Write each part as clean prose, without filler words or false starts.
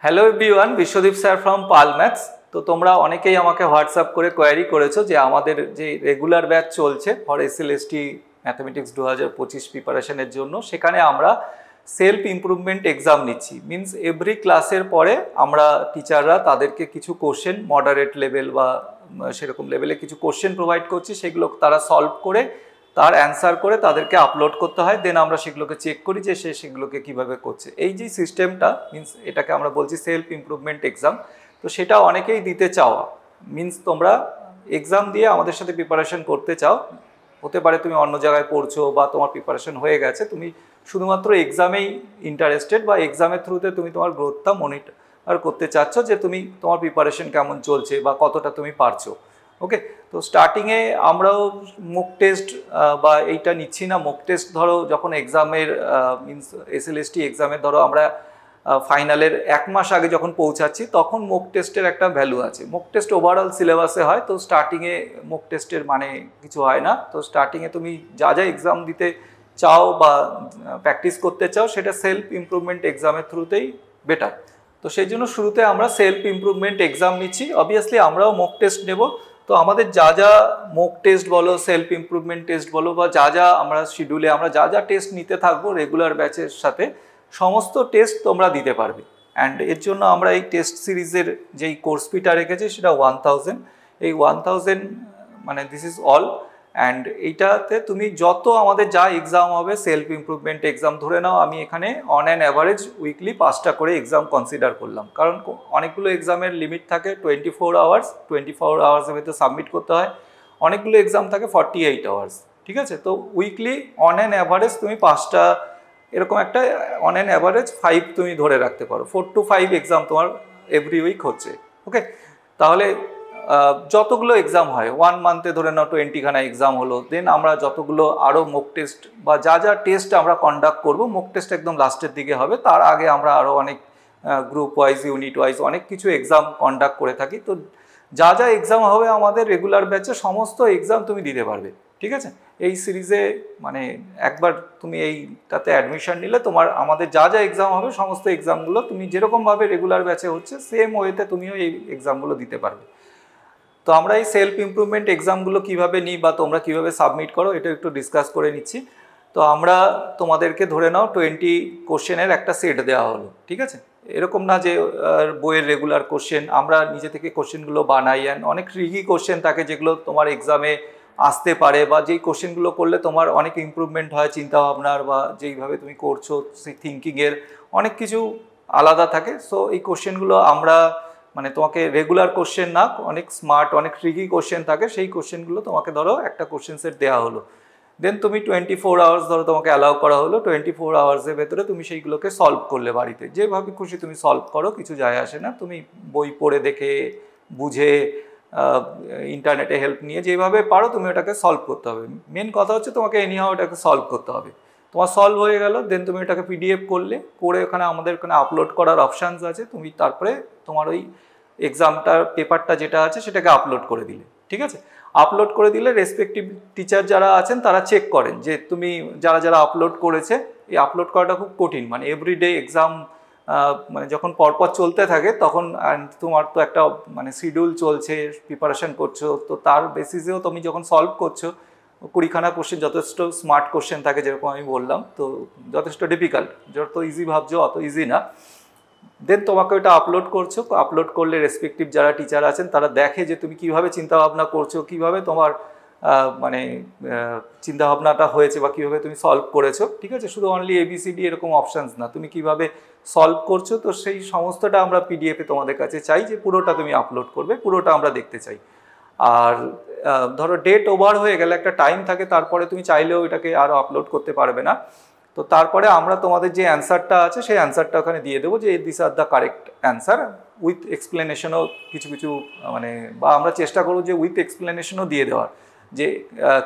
Hello everyone, Biswadeep sir from Pal maths. তো তোমরা অনেকেই আমাকে হোয়াটসঅ্যাপ করে কোয়ারি করেছো যে আমাদের যে রেগুলার ব্যাচ চলছে ফর এসএলএসটি ম্যাথমেটিক্স 2025 প্রিপারেশনের জন্য, সেখানে আমরা সেলফ ইমপ্রুভমেন্ট এক্সাম নিচ্ছি। মিনস এভরি ক্লাসের পরে আমরা টিচাররা তাদেরকে কিছু কোশ্চেন মডারেট লেভেল বা সেরকম লেভেলে কিছু কোশ্চেন প্রোভাইড করছি, সেগুলো তারা সলভ করে তার অ্যান্সার করে তাদেরকে আপলোড করতে হয়। দেন আমরা সেগুলোকে চেক করি যে সে সেগুলোকে কীভাবে করছে। এই যে সিস্টেমটা মিনস এটাকে আমরা বলছি সেলফ ইমপ্রুভমেন্ট এক্সাম। তো সেটা অনেকেই দিতে চাও, মিনস তোমরা এক্সাম দিয়ে আমাদের সাথে প্রিপারেশন করতে চাও। হতে পারে তুমি অন্য জায়গায় পড়ছো বা তোমার প্রিপারেশন হয়ে গেছে, তুমি শুধুমাত্র এক্সামেই ইন্টারেস্টেড বা এক্সামের থ্রুতে তুমি তোমার গ্রোথটা মনিটর করতে চাচ্ছ যে তুমি তোমার প্রিপারেশন কেমন চলছে বা কতটা তুমি পারছো। ওকে, তো স্টার্টিংয়ে আমরাও মক টেস্ট বা এইটা নিচ্ছি না। মক টেস্ট ধরো যখন এক্সামের মিনস এসএলএসটি এক্সামের ধরো আমরা ফাইনালের 1 মাস আগে যখন পৌঁছাচ্ছি, তখন মক টেস্টের একটা ভ্যালু আছে। মক টেস্ট ওভারঅল সিলেবাসে হয়, তো স্টার্টিংয়ে মক টেস্টের মানে কিছু হয় না। তো স্টার্টিংয়ে তুমি যা যা এক্সাম দিতে চাও বা প্র্যাকটিস করতে চাও সেটা সেলফ ইমপ্রুভমেন্ট এক্সামের থ্রুতেই বেটার। তো সেই জন্য শুরুতে আমরা সেলফ ইমপ্রুভমেন্ট এক্সাম নিচ্ছি। অবভিয়াসলি আমরাও মক টেস্ট নেব। তো আমাদের যা যা মক টেস্ট বলো, সেলফ ইমপ্রুভমেন্ট টেস্ট বলো, বা যা যা আমরা শিডিউলে আমরা যা যা টেস্ট নিতে থাকবো রেগুলার ব্যাচের সাথে, সমস্ত টেস্ট তোমরা দিতে পারবে। অ্যান্ড এর জন্য আমরা এই টেস্ট সিরিজের যেই কোর্স ফিটা রেখেছি সেটা 1000। এই 1000 মানে দিস ইজ অল। অ্যান্ড এইটাতে তুমি যত আমাদের যা এক্সাম হবে সেলফ ইমপ্রুভমেন্ট এক্সাম ধরে নাও, আমি এখানে অন অ্যান অ্যাভারেজ উইকলি 5টা করে এক্সাম কনসিডার করলাম। কারণ অনেকগুলো এক্সামের লিমিট থাকে 24 আওয়ার্স, 24 আওয়ার্সের ভেতরে সাবমিট করতে হয়। অনেকগুলো এক্সাম থাকে 48 আওয়ার্স। ঠিক আছে, তো উইকলি অন অ্যান অ্যাভারেজ তুমি 5টা এরকম একটা অন অ্যান অ্যাভারেজ 5 তুমি ধরে রাখতে পারো। 4 to 5 এক্সাম তোমার এভরি উইক হচ্ছে। ওকে, তাহলে যতগুলো এক্সাম হয় 1 মান্থে ধরে নাও 20খানা এক্সাম হলো। দেন আমরা যতগুলো আরও মক টেস্ট বা যা যা টেস্ট আমরা কন্ডাক্ট করবো, মক টেস্ট একদম লাস্টের দিকে হবে, তার আগে আমরা আরও অনেক গ্রুপ ওয়াইজ ইউনিট ওয়াইজ অনেক কিছু এক্সাম কন্ডাক্ট করে থাকি। তো যা যা এক্সাম হবে আমাদের রেগুলার ব্যাচে সমস্ত এক্সাম তুমি দিতে পারবে। ঠিক আছে, এই সিরিজে মানে একবার তুমি এইটাতে অ্যাডমিশন নিলে তোমার আমাদের যা যা এক্সাম হবে সমস্ত এক্সামগুলো তুমি যেরকমভাবে রেগুলার ব্যাচে হচ্ছে সেম ওয়েতে তুমিও এই এক্সামগুলো দিতে পারবে। তো আমরা এই সেলফ ইমপ্রুভমেন্ট এক্সামগুলো কীভাবে নিই বা তোমরা কীভাবে সাবমিট করো এটা একটু ডিসকাস করে নিচ্ছি। তো আমরা তোমাদেরকে ধরে নাও 20 কোশ্চেনের একটা সেট দেওয়া হলো। ঠিক আছে, এরকম না যে বইয়ের রেগুলার কোশ্চেন, আমরা নিজে থেকে কোশ্চেনগুলো বানাই। অ্যান্ড অনেক ট্রিকি কোশ্চেন থাকে যেগুলো তোমার এক্সামে আসতে পারে, বা যেই কোশ্চেনগুলো করলে তোমার অনেক ইমপ্রুভমেন্ট হয় চিন্তাভাবনার, বা যেইভাবে তুমি করছো সেই থিঙ্কিংয়ের অনেক কিছু আলাদা থাকে। সো এই কোশ্চেনগুলো আমরা মানে তোমাকে রেগুলার কোশ্চেন না, অনেক স্মার্ট অনেক ট্রিকি কোশ্চেন থাকে, সেই কোশ্চেনগুলো তোমাকে ধরো একটা কোশ্চেন সেট দেওয়া হলো। দেন তুমি 24 আওয়ার্স ধরো তোমাকে অ্যালাউ করা হলো। 24 আওয়ার্সের ভেতরে তুমি সেইগুলোকে সলভ করলে বাড়িতে, যেভাবে খুশি তুমি সলভ করো, কিছু যায় আসে না। তুমি বই পড়ে দেখে বুঝে ইন্টারনেটে হেল্প নিয়ে যেভাবে পারো তুমি ওটাকে সলভ করতে হবে। মেন কথা হচ্ছে তোমাকে এনিহাও ওটাকে সলভ করতে হবে। তোমার সলভ হয়ে গেল, দেন তুমি এটাকে পিডিএফ করলে, করে ওখানে আমাদের ওখানে আপলোড করার অপশানস আছে। তুমি তারপরে তোমার ওই এক্সামটার পেপারটা যেটা আছে সেটাকে আপলোড করে দিলে। ঠিক আছে, আপলোড করে দিলে রেসপেক্টিভ টিচার যারা আছেন তারা চেক করেন যে তুমি যারা যারা আপলোড করেছে। এই আপলোড করাটা খুব কঠিন, মানে এভরিডে এক্সাম মানে যখন পরপর চলতে থাকে তখন তোমার তো একটা মানে শিডিউল চলছে, প্রিপারেশন করছো, তো তার বেসিসেও তুমি যখন সলভ করছো 20খানা কোশ্চেন যথেষ্ট স্মার্ট কোশ্চেন থাকে, যেরকম আমি বললাম, তো যথেষ্ট ডিফিকাল্ট, যত ইজি ভাবছো অত ইজি না। দেন তোমাকে ওটা আপলোড করছো, আপলোড করলে রেসপেক্টিভ যারা টিচার আছেন তারা দেখে যে তুমি কীভাবে চিন্তাভাবনা করছো, কীভাবে তোমার মানে চিন্তাভাবনাটা হয়েছে বা কীভাবে তুমি সলভ করেছো। ঠিক আছে, শুধু অনলি ABCD এরকম অপশানস না, তুমি কীভাবে সলভ করছো। তো সেই সমস্তটা আমরা পিডিএফে তোমাদের কাছে চাই, যে পুরোটা তুমি আপলোড করবে, পুরোটা আমরা দেখতে চাই। আর ধরো ডেট ওভার হয়ে গেলে একটা টাইম থাকে, তারপরে তুমি চাইলেও এটাকে আরও আপলোড করতে পারবে না। তো তারপরে আমরা তোমাদের যে অ্যান্সারটা আছে সেই অ্যান্সারটা ওখানে দিয়ে দেবো, যে this are the correct answer, with এক্সপ্লেনেশনও কিছু কিছু মানে, বা আমরা চেষ্টা করবো যে উইথ এক্সপ্লেনেশনও দিয়ে দেওয়ার, যে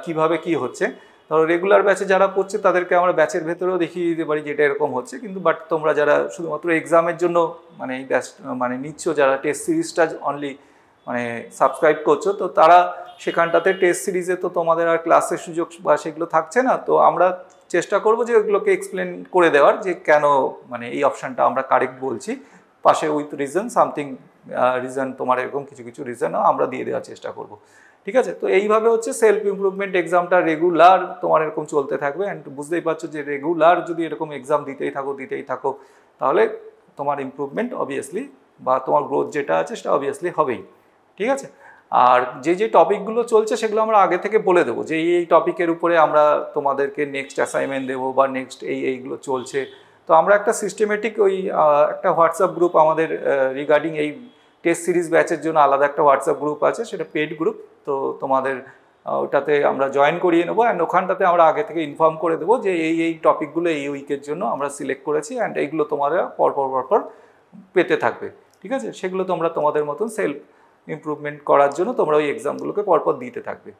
কিভাবে কি হচ্ছে। ধরো রেগুলার ব্যাচে যারা পড়ছে তাদেরকে আমরা ব্যাচের ভেতরেও দেখিয়ে দিতে পারি যেটা এরকম হচ্ছে, কিন্তু বাট তোমরা যারা শুধুমাত্র এক্সামের জন্য মানে এই ব্যাচ মানে নিচ্ছ, যারা টেস্ট সিরিজটা অনলি মানে সাবস্ক্রাইব করছো, তো তারা সেখানটাতে টেস্ট সিরিজে তো তোমাদের আর ক্লাসের সুযোগ বা সেগুলো থাকছে না। তো আমরা চেষ্টা করব যে ওগুলোকে এক্সপ্লেন করে দেওয়ার, যে কেন মানে এই অপশানটা আমরা কারেক্ট বলছি, পাশে উইথ রিজন সামথিং রিজন, তোমার এরকম কিছু কিছু রিজনও আমরা দিয়ে দেওয়ার চেষ্টা করব। ঠিক আছে, তো এইভাবে হচ্ছে সেলফ ইমপ্রুভমেন্ট এক্সামটা রেগুলার তোমার এরকম চলতে থাকবে। অ্যান্ড বুঝতেই পারছো যে রেগুলার যদি এরকম এক্সাম দিতেই থাকো তাহলে তোমার ইমপ্রুভমেন্ট অবভিয়াসলি বা তোমার গ্রোথ যেটা আছে সেটা অবভিয়াসলি হবেই। ঠিক আছে, আর যে টপিকগুলো চলছে সেগুলো আমরা আগে থেকে বলে দেবো যে এই টপিকের উপরে আমরা তোমাদেরকে নেক্সট অ্যাসাইনমেন্ট দেবো বা নেক্সট এইগুলো চলছে। তো আমরা একটা সিস্টেমেটিক ওই একটা হোয়াটসঅ্যাপ গ্রুপ আমাদের রিগার্ডিং এই টেস্ট সিরিজ ব্যাচের জন্য আলাদা একটা হোয়াটসঅ্যাপ গ্রুপ আছে, সেটা পেড গ্রুপ। তো তোমাদের ওটাতে আমরা জয়েন করিয়ে নেবো, অ্যান্ড ওখানটাতে আমরা আগে থেকে ইনফর্ম করে দেবো যে এই টপিকগুলো এই উইকের জন্য আমরা সিলেক্ট করেছি, অ্যান্ড এইগুলো তোমরা পরপর পেতে থাকবে। ঠিক আছে, সেগুলো তোমরা তোমাদের মতন সেলফ ইমপ্রুভমেন্ট করার জন্য তোমরা ওই এক্সামগুলোকে পরপর দিতে থাকবে।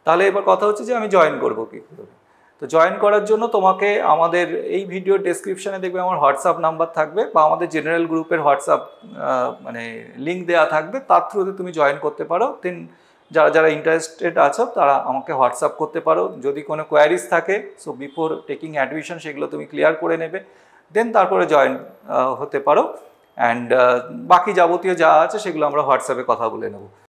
তাহলে এবার কথা হচ্ছে যে আমি জয়েন করবো কি করে। তো জয়েন করার জন্য তোমাকে আমাদের এই ভিডিও ডেসক্রিপশানে দেখবে আমার হোয়াটসঅ্যাপ নাম্বার থাকবে বা আমাদের জেনারেল গ্রুপের হোয়াটসঅ্যাপ মানে লিঙ্ক দেওয়া থাকবে, তার থ্রুতে তুমি জয়েন করতে পারো। দেন যারা ইন্টারেস্টেড আছো তারা আমাকে হোয়াটসঅ্যাপ করতে পারো। যদি কোনো কোয়ারিজ থাকে, সো বিফোর টেকিং অ্যাডমিশন সেগুলো তুমি ক্লিয়ার করে নেবে, দেন তারপরে জয়েন হতে পারো। অ্যান্ড বাকি যাবতীয় যা আছে সেগুলো আমরা হোয়াটসঅ্যাপে কথা বলে নেব।